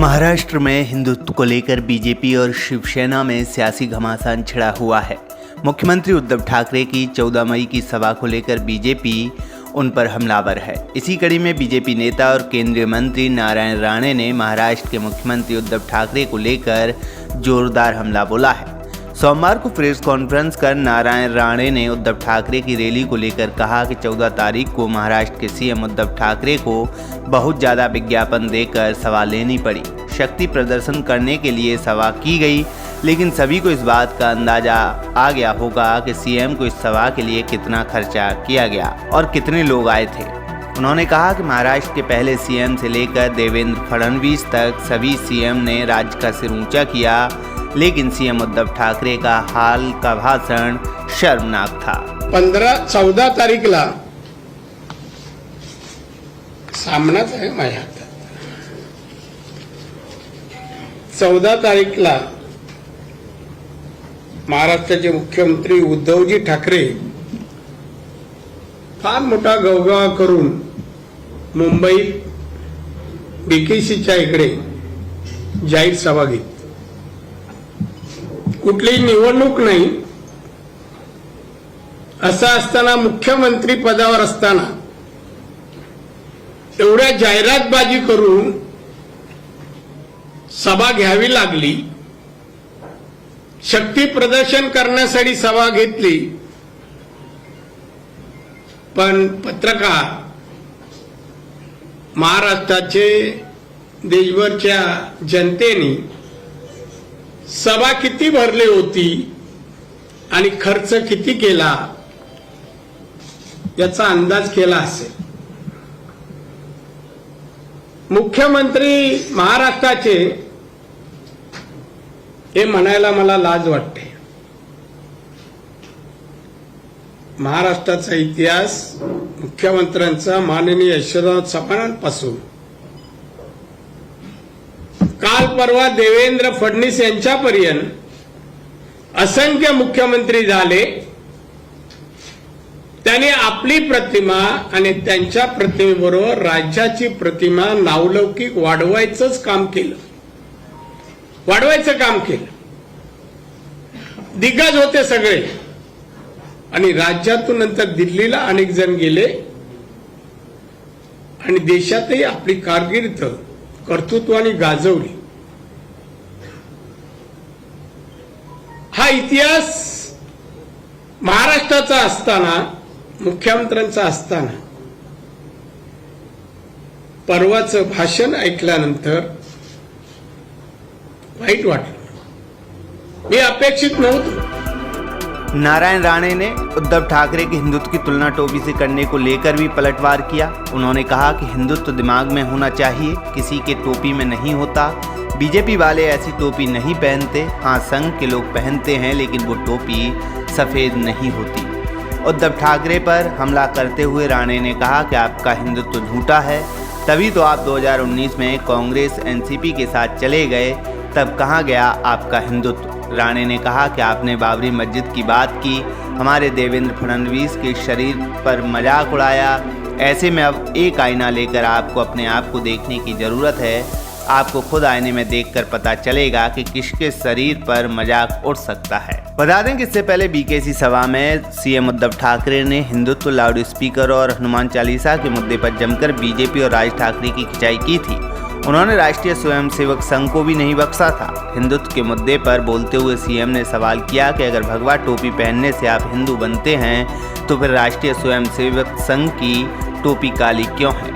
महाराष्ट्र में हिंदुत्व को लेकर बीजेपी और शिवसेना में सियासी घमासान छिड़ा हुआ है। मुख्यमंत्री उद्धव ठाकरे की 14 मई की सभा को लेकर बीजेपी उन पर हमलावर है। इसी कड़ी में बीजेपी नेता और केंद्रीय मंत्री नारायण राणे ने महाराष्ट्र के मुख्यमंत्री उद्धव ठाकरे को लेकर जोरदार हमला बोला है। सोमवार को प्रेस कॉन्फ्रेंस कर नारायण राणे ने उद्धव ठाकरे की रैली को लेकर कहा कि 14 तारीख को महाराष्ट्र के सीएम उद्धव ठाकरे को बहुत ज़्यादा विज्ञापन देकर सभा लेनी पड़ी। शक्ति प्रदर्शन करने के लिए सभा की गई, लेकिन सभी को इस बात का अंदाजा आ गया होगा कि सीएम को इस सभा के लिए कितना खर्चा किया गया और कितने लोग आए थे। उन्होंने कहा कि महाराष्ट्र के पहले सीएम से लेकर देवेंद्र फडणवीस तक सभी सीएम ने राज्य का सिर ऊंचा किया, लेकिन सीएम उद्धव ठाकरे का हाल का भाषण शर्मनाक था। 14 तारीखला सामनाच आहे माझ्या हातात। 14 तारीखला महाराष्ट्राचे मुख्यमंत्री उद्धवजी ठाकरे फार मोठा गवगवा करून मुंबईत बीकेसीच्या इकडे जाहीर सभा घेतली। कुठलीही निवडणूक नाही असं असताना मुख्यमंत्री पदावर असताना एवढ्या जाहिरातबाजी करून सभा घ्यावी लागली। शक्ती प्रदर्शन करण्यासाठी सभा घेतली, पण पत्रकार महाराष्ट्राचे देशभरच्या जनतेने सभा किती भरली होती आणि खर्च किती केला याचा अंदाज केला असेल। मुख्यमंत्री महाराष्ट्राचे हे म्हणायला मला लाज वाटते। महाराष्ट्राचा इतिहास मुख्यमंत्र्यांचा माननीय यशवंतराव चव्हाणांपासून काल परवा देवेंद्र फडणवीस यांच्यापर्यंत असंख्य मुख्यमंत्री झाले। त्यांनी आपली प्रतिमा आणि त्यांच्या प्रतिमेबरोबर राज्याची प्रतिमा नावलौकिक वाढवायचं काम केलं। दिग्गज होते सगळे आणि राज्यातून नंतर दिल्लीला अनेक जण गेले आणि देशातही आपली कारकीर्द कर्तृत्वाने गाजवली। हा इतिहास महाराष्ट्राचा असताना मुख्यमंत्र्यांचा असताना परवाचं भाषण ऐकल्यानंतर वाईट वाटलं। मी अपेक्षित नव्हतो। नारायण राणे ने उद्धव ठाकरे की हिंदुत्व की तुलना टोपी से करने को लेकर भी पलटवार किया। उन्होंने कहा कि हिंदुत्व दिमाग में होना चाहिए, किसी के टोपी में नहीं होता। बीजेपी वाले ऐसी टोपी नहीं पहनते। हाँ, संघ के लोग पहनते हैं, लेकिन वो टोपी सफ़ेद नहीं होती। उद्धव ठाकरे पर हमला करते हुए राणे ने कहा कि आपका हिंदुत्व झूठा है, तभी तो आप 2019 में कांग्रेस एनसीपी के साथ चले गए, तब कहाँ गया आपका हिंदुत्व। राणे ने कहा कि आपने बाबरी मस्जिद की बात की, हमारे देवेंद्र फडणवीस के शरीर पर मजाक उड़ाया। ऐसे में अब एक आईना लेकर आपको अपने आप को देखने की ज़रूरत है। आपको खुद आईने में देखकर पता चलेगा कि किसके शरीर पर मजाक उड़ सकता है। बता दें कि इससे पहले बीकेसी सभा में सीएम उद्धव ठाकरे ने हिंदुत्व, लाउड स्पीकर और हनुमान चालीसा के मुद्दे पर जमकर बीजेपी और राज ठाकरे की खिंचाई की थी। उन्होंने राष्ट्रीय स्वयंसेवक संघ को भी नहीं बख्शा था। हिंदुत्व के मुद्दे पर बोलते हुए सीएम ने सवाल किया कि अगर भगवा टोपी पहनने से आप हिंदू बनते हैं, तो फिर राष्ट्रीय स्वयंसेवक संघ की टोपी काली क्यों है।